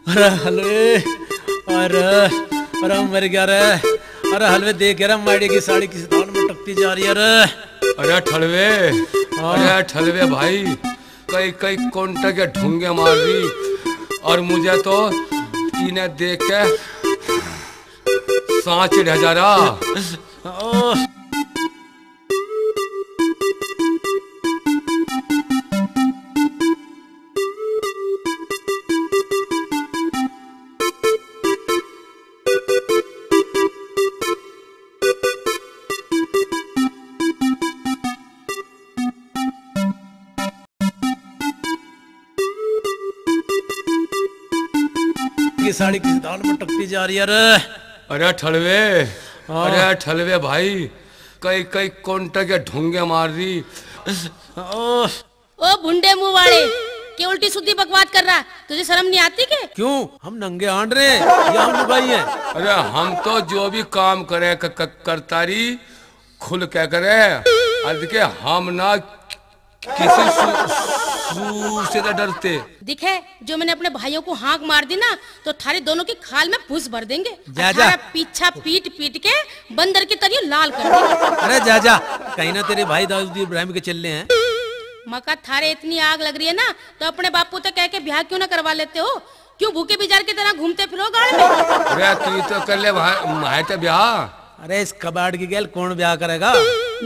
अरे हलवे, अरे अरे मर गया रे। अरे हलवे देख यार माड़ी की साड़ी किसी दान में टकती जा रही है रे। अरे ठलवे, अरे ठलवे भाई, कई कई कोंटा के ढूंगे मार दी और मुझे तो इन्हें देख के सांस चढ़ जा रहा। की साड़ी किसी दान में टकती जा रही है रे। अरे ठलवे, अरे ठलवे भाई, कई कई कोंटा के ढूंगे मार दी। ओ भुंडे मुंह वाले, क्या उल्टी सुद्दी बकवास कर रहा? तुझे शर्म नहीं आती के? क्यों, हम नंगे आंड रहे या हम लुगाई हैं? अरे हम तो जो भी काम करे करतारी खुल क्या करे, अर्ज के हम ना किसी से तो डरते। दिखे जो मैंने अपने भाइयों को हाँक मार दी ना, तो थारे दोनों की खाल में फूस भर देंगे। जा जा। पीछा पीट पीट के बंदर की तरह लाल कर देंगे। अरे जा जा, कहीं ना तेरे भाई दाऊद इब्राहिम के चलने हैं। मका थारे इतनी आग लग रही है ना, तो अपने बापू तो कह के ब्याह क्यों ना करवा लेते हो? क्यों भूखे बिजार की तरह घूमते फिरो गाड़ में? अरे तू तो कर ले भाई तो ब्याह। अरे इस कबाड़ की गैल कौन ब्याह करेगा?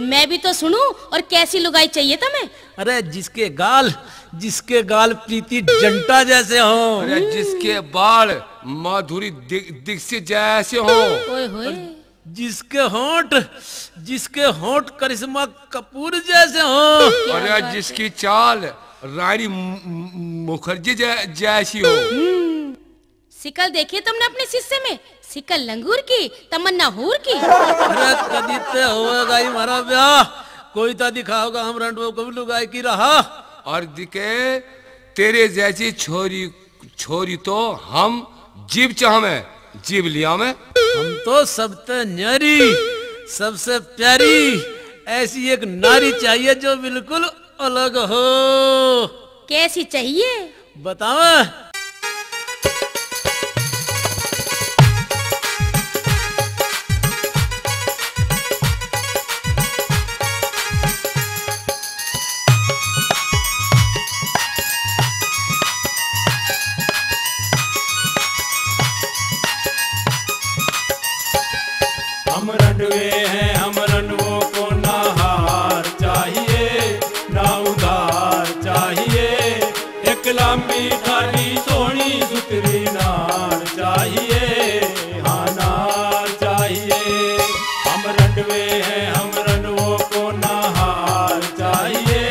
मैं भी तो सुनूं, और कैसी लुगाई चाहिए तुम्हें? अरे जिसके गाल प्रीति जंटा जैसे हो। अरे जिसके बाल माधुरी दीक्षित जैसे हो। ओए होए। जिसके होंठ करिश्मा कपूर जैसे हो। अरे जिसकी चाल रानी मुखर्जी जैसी हो। सिकल देखी तुमने अपने शीशे में? सिकल लंगूर की, तमन्ना हूर की। अरे कदी ते होगा ही हमारा ब्याह, कोई तो दिखाओगा हम रंडो को भी लुगाई की रहा। और दिखे तेरे जैसी छोरी तो हम जीव चाहमे, जीव लिया में। हम तो सबसे न्यारी, सबसे प्यारी ऐसी एक नारी चाहिए जो बिल्कुल अलग हो। कैसी चाहिए बताओ? हम रंडवे हैं, हम रंडवों को ना हार चाहिए ना उधार चाहिए। एक लंबी थाली सोनी सुतरी नार चाहिए, हाँ नार चाहिए। हम रंडवे हैं, हम रंडवों को ना हार चाहिए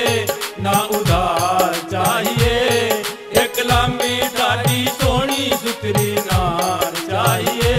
ना उधार चाहिए। एक लंबी थाली सोनी सुतरी नार चाहिए,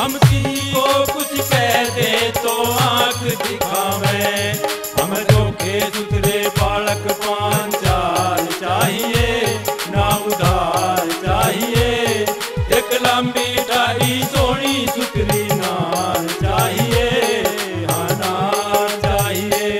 हम किसी को कुछ कह दे तो आंख दिखावे। हम धोखे सुथरे बालक पांचाल चाहिए ना उधार चाहिए। एक लंबी डाली सोनी सुथरी नार चाहिए, हाँ नार चाहिए।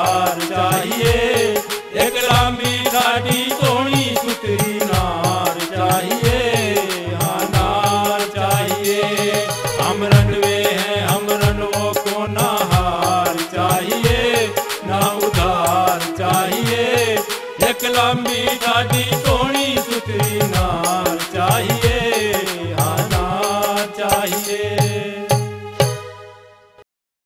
चार